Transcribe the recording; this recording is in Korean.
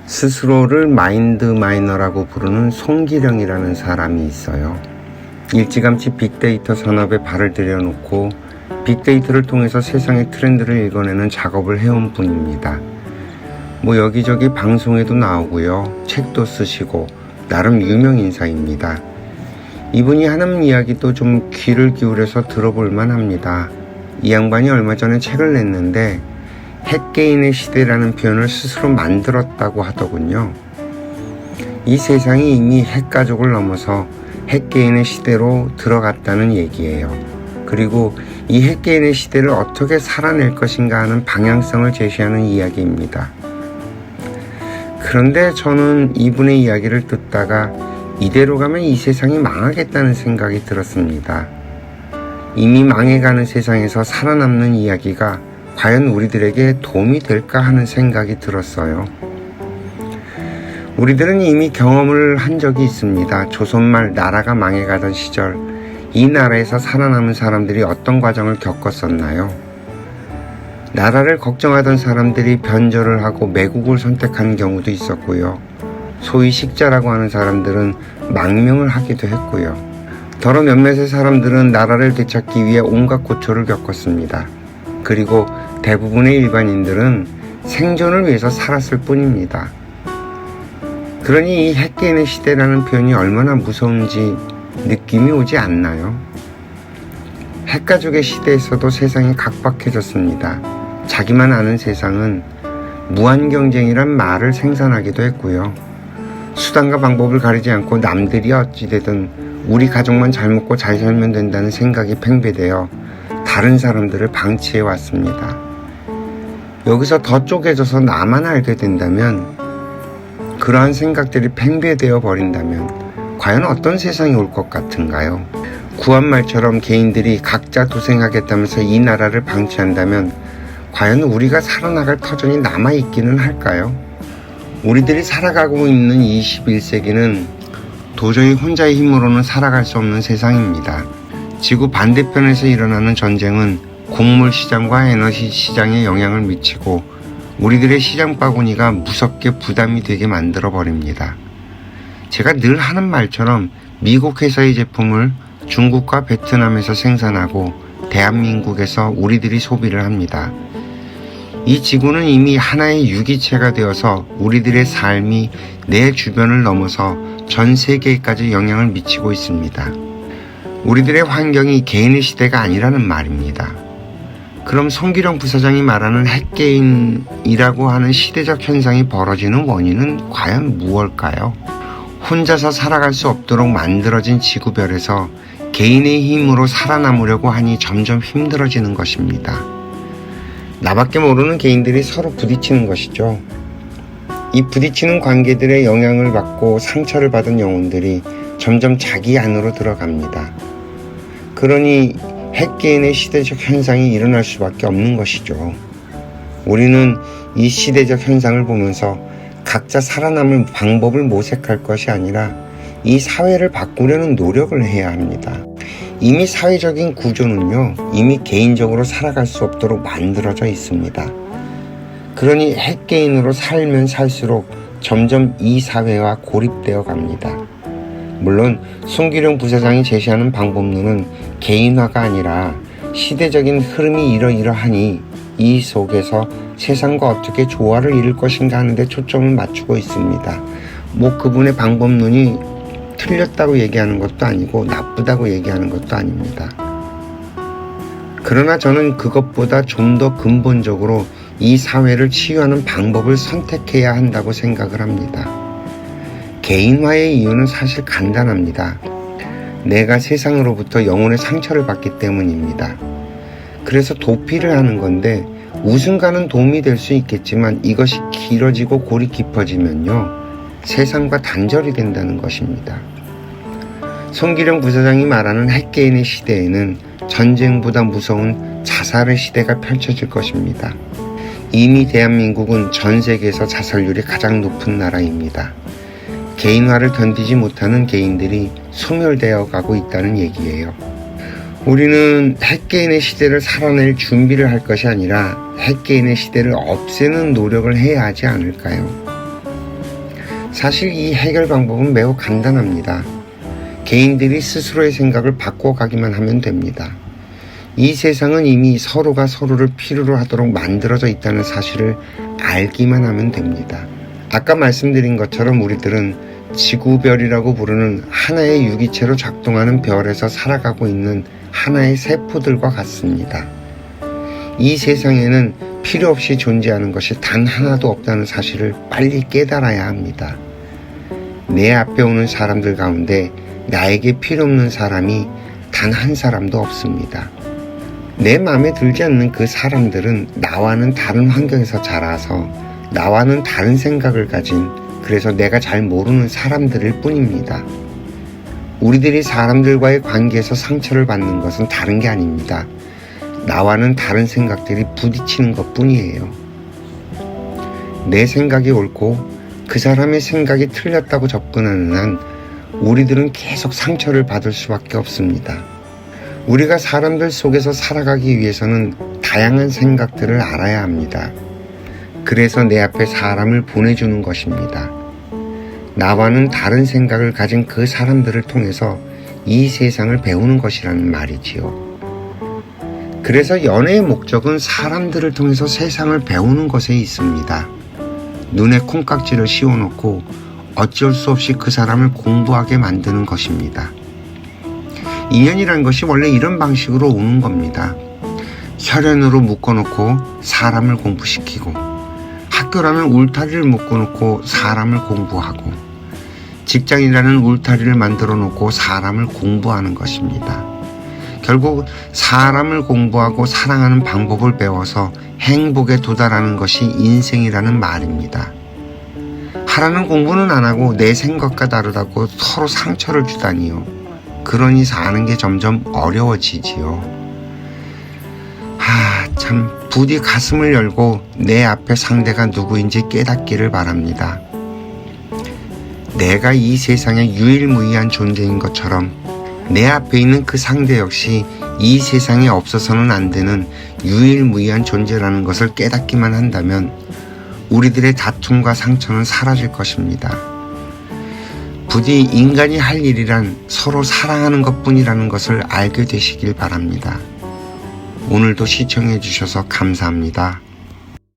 스스로를 마인드 마이너라고 부르는 송기령이라는 사람이 있어요. 일찌감치 빅데이터 산업에 발을 들여놓고 빅데이터를 통해서 세상의 트렌드를 읽어내는 작업을 해온 분입니다. 여기저기 방송에도 나오고요. 책도 쓰시고 나름 유명 인사입니다. 이분이 하는 이야기도 좀 귀를 기울여서 들어볼만 합니다. 이 양반이 얼마 전에 책을 냈는데 핵개인의 시대라는 표현을 스스로 만들었다고 하더군요. 이 세상이 이미 핵가족을 넘어서 핵개인의 시대로 들어갔다는 얘기예요. 그리고 이 핵개인의 시대를 어떻게 살아낼 것인가 하는 방향성을 제시하는 이야기입니다. 그런데 저는 이분의 이야기를 듣다가 이대로 가면 이 세상이 망하겠다는 생각이 들었습니다. 이미 망해가는 세상에서 살아남는 이야기가 과연 우리들에게 도움이 될까 하는 생각이 들었어요. 우리들은 이미 경험을 한 적이 있습니다. 조선말 나라가 망해가던 시절 이 나라에서 살아남은 사람들이 어떤 과정을 겪었었나요? 나라를 걱정하던 사람들이 변절을 하고 매국을 선택한 경우도 있었고요. 소위 식자라고 하는 사람들은 망명을 하기도 했고요. 더러 몇몇의 사람들은 나라를 되찾기 위해 온갖 고초를 겪었습니다. 그리고 대부분의 일반인들은 생존을 위해서 살았을 뿐입니다. 그러니 이 핵개인의 시대라는 표현이 얼마나 무서운지 느낌이 오지 않나요? 핵가족의 시대에서도 세상이 각박해졌습니다. 자기만 아는 세상은 무한경쟁이란 말을 생산하기도 했고요. 수단과 방법을 가리지 않고 남들이 어찌되든 우리 가족만 잘 먹고 잘 살면 된다는 생각이 팽배되어 다른 사람들을 방치해 왔습니다. 여기서 더 쪼개져서 나만 알게 된다면, 그러한 생각들이 팽배되어 버린다면 과연 어떤 세상이 올 것 같은가요? 구한말처럼 개인들이 각자 도생하겠다면서 이 나라를 방치한다면 과연 우리가 살아나갈 터전이 남아있기는 할까요? 우리들이 살아가고 있는 21세기는 도저히 혼자의 힘으로는 살아갈 수 없는 세상입니다. 지구 반대편에서 일어나는 전쟁은 곡물 시장과 에너지 시장에 영향을 미치고 우리들의 시장 바구니가 무섭게 부담이 되게 만들어 버립니다. 제가 늘 하는 말처럼 미국 회사의 제품을 중국과 베트남에서 생산하고 대한민국에서 우리들이 소비를 합니다. 이 지구는 이미 하나의 유기체가 되어서 우리들의 삶이 내 주변을 넘어서 전 세계까지 영향을 미치고 있습니다. 우리들의 환경이 개인의 시대가 아니라는 말입니다. 그럼 송기령 부사장이 말하는 핵개인이라고 하는 시대적 현상이 벌어지는 원인은 과연 무엇일까요? 혼자서 살아갈 수 없도록 만들어진 지구별에서 개인의 힘으로 살아남으려고 하니 점점 힘들어지는 것입니다. 나밖에 모르는 개인들이 서로 부딪히는 것이죠. 이 부딪히는 관계들의 영향을 받고 상처를 받은 영혼들이 점점 자기 안으로 들어갑니다. 그러니 핵개인의 시대적 현상이 일어날 수밖에 없는 것이죠. 우리는 이 시대적 현상을 보면서 각자 살아남을 방법을 모색할 것이 아니라 이 사회를 바꾸려는 노력을 해야 합니다. 이미 사회적인 구조는요, 이미 개인적으로 살아갈 수 없도록 만들어져 있습니다. 그러니 핵개인으로 살면 살수록 점점 이 사회와 고립되어 갑니다. 물론 송기령 부사장이 제시하는 방법론은 개인화가 아니라 시대적인 흐름이 이러이러하니 이 속에서 세상과 어떻게 조화를 이룰 것인가 하는데 초점을 맞추고 있습니다. 그분의 방법론이 틀렸다고 얘기하는 것도 아니고 나쁘다고 얘기하는 것도 아닙니다. 그러나 저는 그것보다 좀 더 근본적으로 이 사회를 치유하는 방법을 선택해야 한다고 생각을 합니다. 개인화의 이유는 사실 간단합니다. 내가 세상으로부터 영혼의 상처를 받기 때문입니다. 그래서 도피를 하는 건데 우순간은 도움이 될 수 있겠지만 이것이 길어지고 골이 깊어지면요, 세상과 단절이 된다는 것입니다. 송기령 부사장이 말하는 핵개인의 시대에는 전쟁보다 무서운 자살의 시대가 펼쳐질 것입니다. 이미 대한민국은 전 세계에서 자살률이 가장 높은 나라입니다. 개인화를 견디지 못하는 개인들이 소멸되어 가고 있다는 얘기예요. 우리는 핵개인의 시대를 살아낼 준비를 할 것이 아니라 핵개인의 시대를 없애는 노력을 해야 하지 않을까요? 사실 이 해결 방법은 매우 간단합니다. 개인들이 스스로의 생각을 바꿔가기만 하면 됩니다. 이 세상은 이미 서로가 서로를 필요로 하도록 만들어져 있다는 사실을 알기만 하면 됩니다. 아까 말씀드린 것처럼 우리들은 지구별이라고 부르는 하나의 유기체로 작동하는 별에서 살아가고 있는 하나의 세포들과 같습니다. 이 세상에는 필요 없이 존재하는 것이 단 하나도 없다는 사실을 빨리 깨달아야 합니다. 내 앞에 오는 사람들 가운데 나에게 필요 없는 사람이 단 한 사람도 없습니다. 내 마음에 들지 않는 그 사람들은 나와는 다른 환경에서 자라서 나와는 다른 생각을 가진, 그래서 내가 잘 모르는 사람들일 뿐입니다. 우리들이 사람들과의 관계에서 상처를 받는 것은 다른 게 아닙니다. 나와는 다른 생각들이 부딪히는 것 뿐이에요. 내 생각이 옳고 그 사람의 생각이 틀렸다고 접근하는 한 우리들은 계속 상처를 받을 수밖에 없습니다. 우리가 사람들 속에서 살아가기 위해서는 다양한 생각들을 알아야 합니다. 그래서 내 앞에 사람을 보내주는 것입니다. 나와는 다른 생각을 가진 그 사람들을 통해서 이 세상을 배우는 것이라는 말이지요. 그래서 연애의 목적은 사람들을 통해서 세상을 배우는 것에 있습니다. 눈에 콩깍지를 씌워놓고 어쩔 수 없이 그 사람을 공부하게 만드는 것입니다. 인연이라는 것이 원래 이런 방식으로 오는 겁니다. 혈연으로 묶어놓고 사람을 공부시키고, 학교라면 울타리를 묶어놓고 사람을 공부하고, 직장이라는 울타리를 만들어 놓고 사람을 공부하는 것입니다. 결국 사람을 공부하고 사랑하는 방법을 배워서 행복에 도달하는 것이 인생이라는 말입니다. 하라는 공부는 안 하고 내 생각과 다르다고 서로 상처를 주다니요. 그러니 사는 게 점점 어려워지지요. 참 부디 가슴을 열고 내 앞에 상대가 누구인지 깨닫기를 바랍니다. 내가 이 세상의 유일무이한 존재인 것처럼 내 앞에 있는 그 상대 역시 이 세상에 없어서는 안 되는 유일무이한 존재라는 것을 깨닫기만 한다면 우리들의 다툼과 상처는 사라질 것입니다. 부디 인간이 할 일이란 서로 사랑하는 것뿐이라는 것을 알게 되시길 바랍니다. 오늘도 시청해 주셔서 감사합니다.